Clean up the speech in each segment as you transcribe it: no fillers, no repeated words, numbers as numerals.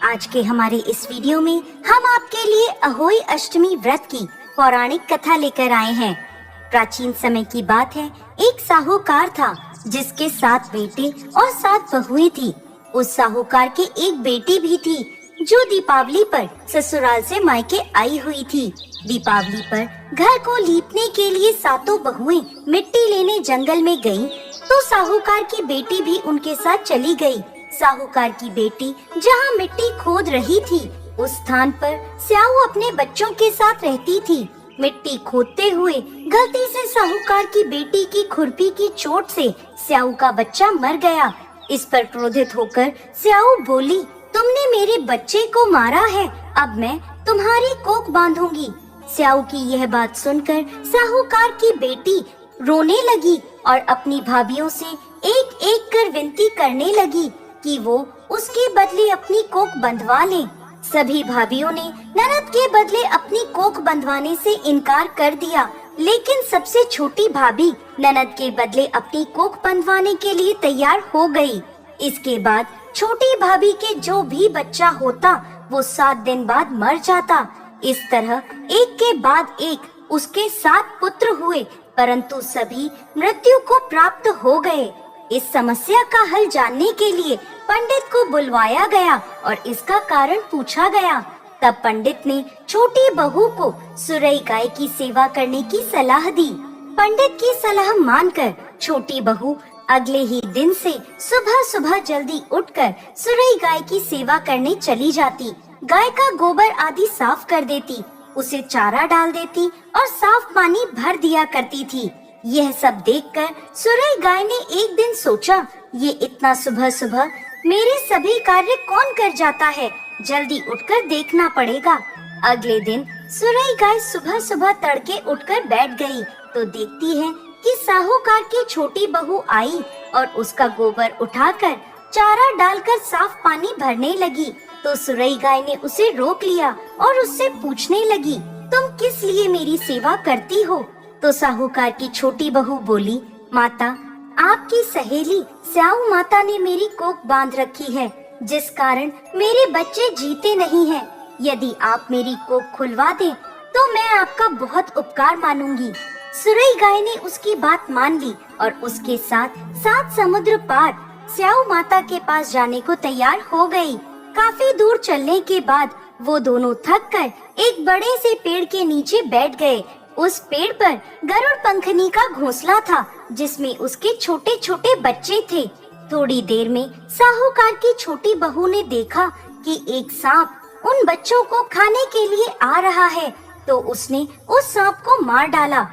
आज के हमारे इस वीडियो में हम आपके लिए अहोई अष्टमी व्रत की पौराणिक कथा लेकर आए हैं। प्राचीन समय की बात है, एक साहूकार था जिसके 7 बेटे और 7 बहुएं थी। उस साहूकार के एक बेटी भी थी जो दीपावली पर ससुराल से मायके आई हुई थी। दीपावली पर घर को लीपने के लिए 7 बहुएं मिट्टी लेने जंगल में गईं, तो साहूकार की बेटी भी उनके साथ चली गई। साहूकार की बेटी जहाँ मिट्टी खोद रही थी, उस स्थान पर स्याऊ अपने बच्चों के साथ रहती थी। मिट्टी खोदते हुए गलती से साहूकार की बेटी की खुरपी की चोट से स्याऊ का बच्चा मर गया। इस पर क्रोधित होकर स्याऊ बोली, तुमने मेरे बच्चे को मारा है, अब मैं तुम्हारी कोख बांधूंगी। स्याऊ की यह बात सुनकर साहूकार की बेटी रोने लगी और अपनी भाभियों से एक एक कर विनती करने लगी कि वो उसके बदले अपनी कोख बंधवा लें। सभी भाभियों ने ननद के बदले अपनी कोख बंधवाने से इनकार कर दिया, लेकिन सबसे छोटी भाभी ननद के बदले अपनी कोख बंधवाने के लिए तैयार हो गई। इसके बाद छोटी भाभी के जो भी बच्चा होता वो 7 दिन बाद मर जाता। इस तरह एक के बाद एक उसके 7 पुत्र हुए, परंतु सभी मृत्यु को प्राप्त हो गए। इस समस्या का हल जानने के लिए पंडित को बुलवाया गया और इसका कारण पूछा गया। तब पंडित ने छोटी बहू को सुरई गाय की सेवा करने की सलाह दी। पंडित की सलाह मानकर छोटी बहू अगले ही दिन से सुबह सुबह जल्दी उठकर सुरई गाय की सेवा करने चली जाती। गाय का गोबर आदि साफ कर देती, उसे चारा डाल देती और साफ पानी भर दिया करती थी। यह सब देखकर सुरई गाय ने एक दिन सोचा, ये इतना सुबह सुबह मेरे सभी कार्य कौन कर जाता है, जल्दी उठकर देखना पड़ेगा। अगले दिन सुरई गाय सुबह सुबह तड़के उठकर बैठ गई, तो देखती है कि साहूकार की छोटी बहू आई और उसका गोबर उठाकर चारा डालकर साफ पानी भरने लगी। तो सुरई गाय ने उसे रोक लिया और उससे पूछने लगी, तुम किस लिए मेरी सेवा करती हो? तो साहूकार की छोटी बहू बोली, माता, आपकी सहेली स्याऊ माता ने मेरी कोख बांध रखी है, जिस कारण मेरे बच्चे जीते नहीं हैं। यदि आप मेरी कोख खुलवा दें तो मैं आपका बहुत उपकार मानूंगी। सुरई गाय ने उसकी बात मान ली और उसके साथ 7 समुद्र पार स्याऊ माता के पास जाने को तैयार हो गई। काफी दूर चलने के बाद वो दोनों थक कर एक बड़े से पेड़ के नीचे बैठ गए। उस पेड़ पर गरुड़ पंखनी का घोंसला था, जिसमें उसके छोटे छोटे बच्चे थे। थोड़ी देर में साहूकार की छोटी बहू ने देखा कि एक सांप उन बच्चों को खाने के लिए आ रहा है, तो उसने उस सांप को मार डाला।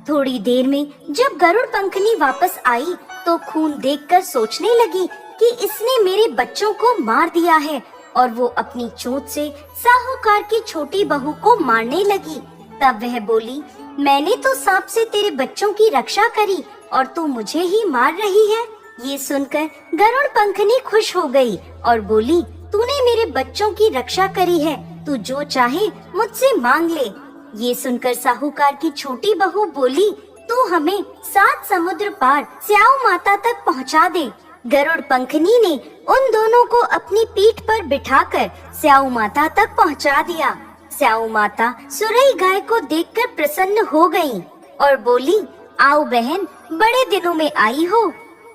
थोड़ी देर में जब गरुड़ पंखनी वापस आई तो खून देखकर सोचने लगी कि इसने मेरे बच्चों को मार दिया है, और वो अपनी चोट से साहूकार की छोटी बहू को मारने लगी। तब वह बोली, मैंने तो सांप से तेरे बच्चों की रक्षा करी और तू मुझे ही मार रही है। ये सुनकर गरुड़ पंखनी खुश हो गई और बोली, तूने मेरे बच्चों की रक्षा करी है, तू जो चाहे मुझसे मांग ले। ये सुनकर साहूकार की छोटी बहू बोली, तू हमें 7 समुद्र पार स्याऊ माता तक पहुंचा दे। गरुड़ पंखनी ने उन दोनों को अपनी पीठ पर बिठाकर स्याऊ माता तक पहुंचा दिया। स्याऊ माता सुरई गाय को देखकर प्रसन्न हो गईं और बोली, आओ बहन, बड़े दिनों में आई हो।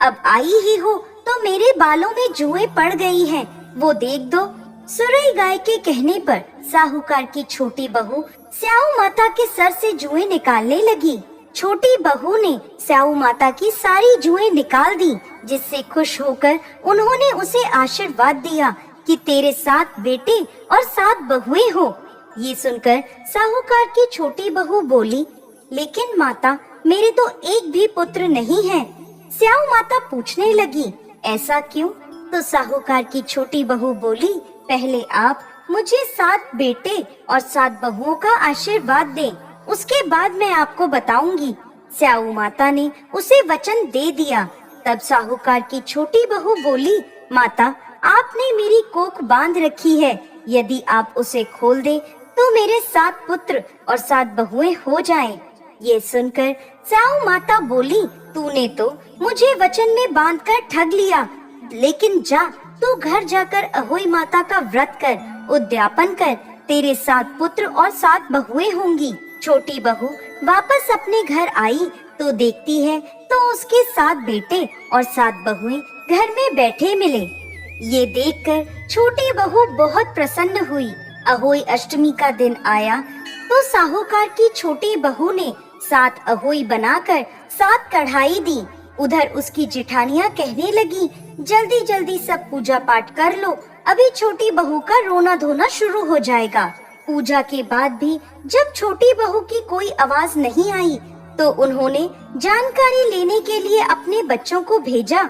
अब आई ही हो तो मेरे बालों में जुएं पड़ गई हैं, वो देख दो। सुरई गाय के कहने पर साहूकार की छोटी बहू स्याऊ माता के सर से जुएं निकालने लगी। छोटी बहू ने स्याऊ माता की सारी जुएं निकाल दी, जिससे खुश होकर उन्होंने उसे आशीर्वाद दिया कि तेरे 7 बेटे और 7 बहुएं हो। ये सुनकर साहूकार की छोटी बहू बोली, लेकिन माता, मेरे तो एक भी पुत्र नहीं है। स्याऊ माता पूछने लगी, ऐसा क्यों? तो साहूकार की छोटी बहू बोली, पहले आप मुझे 7 बेटे और 7 बहुओं का आशीर्वाद दें, उसके बाद मैं आपको बताऊंगी। स्याऊ माता ने उसे वचन दे दिया। तब साहूकार की छोटी बहू बोली, माता, आपने मेरी कोख बांध रखी है, यदि आप उसे खोल दे तो मेरे 7 पुत्र और 7 बहुएं हो जाएं। ये सुनकर स्याऊ माता बोली, तूने तो मुझे वचन में बांधकर ठग लिया, लेकिन जा, तू घर जाकर अहोई माता का व्रत कर, उद्यापन कर, तेरे 7 पुत्र और 7 बहुएं होंगी। छोटी बहू वापस अपने घर आई तो देखती है तो उसके 7 बेटे और 7 बहुएं घर में बैठे मिले। ये देखकर छोटी बहू बहुत प्रसन्न हुई। अहोई अष्टमी का दिन आया तो साहूकार की छोटी बहू ने 7 अहोई बनाकर 7 कढ़ाई दी। उधर उसकी जेठानियां कहने लगी, जल्दी जल्दी सब पूजा पाठ कर लो, अभी छोटी बहू का रोना धोना शुरू हो जाएगा। पूजा के बाद भी जब छोटी बहू की कोई आवाज नहीं आई तो उन्होंने जानकारी लेने के लिए अपने बच्चों को भेजा।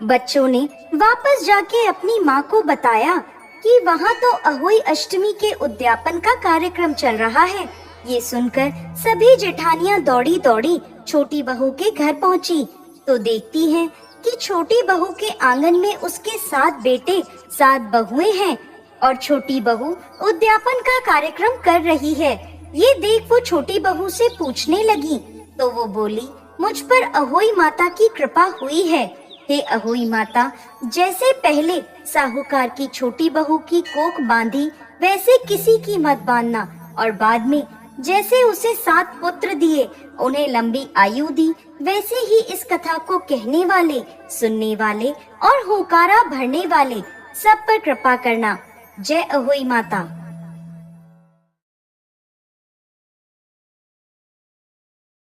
बच्चों ने वापस जाके अपनी माँ को बताया कि वहाँ तो अहोई अष्टमी के उद्यापन का कार्यक्रम चल रहा है। ये सुनकर सभी जेठानियां दौड़ी दौड़ी छोटी बहू के घर पहुँची तो देखती हैं कि छोटी बहू के आंगन में उसके 7 बेटे 7 बहुएं हैं और छोटी बहू उद्यापन का कार्यक्रम कर रही है। ये देख वो छोटी बहू से पूछने लगी तो वो बोली, मुझ पर अहोई माता की कृपा हुई है। हे अहोई माता, जैसे पहले साहूकार की छोटी बहू की कोख बांधी वैसे किसी की मत बांधना, और बाद में जैसे उसे 7 पुत्र दिए उन्हें लंबी आयु दी, वैसे ही इस कथा को कहने वाले, सुनने वाले और हुंकारा भरने वाले सब पर कृपा करना। जय अहोई माता।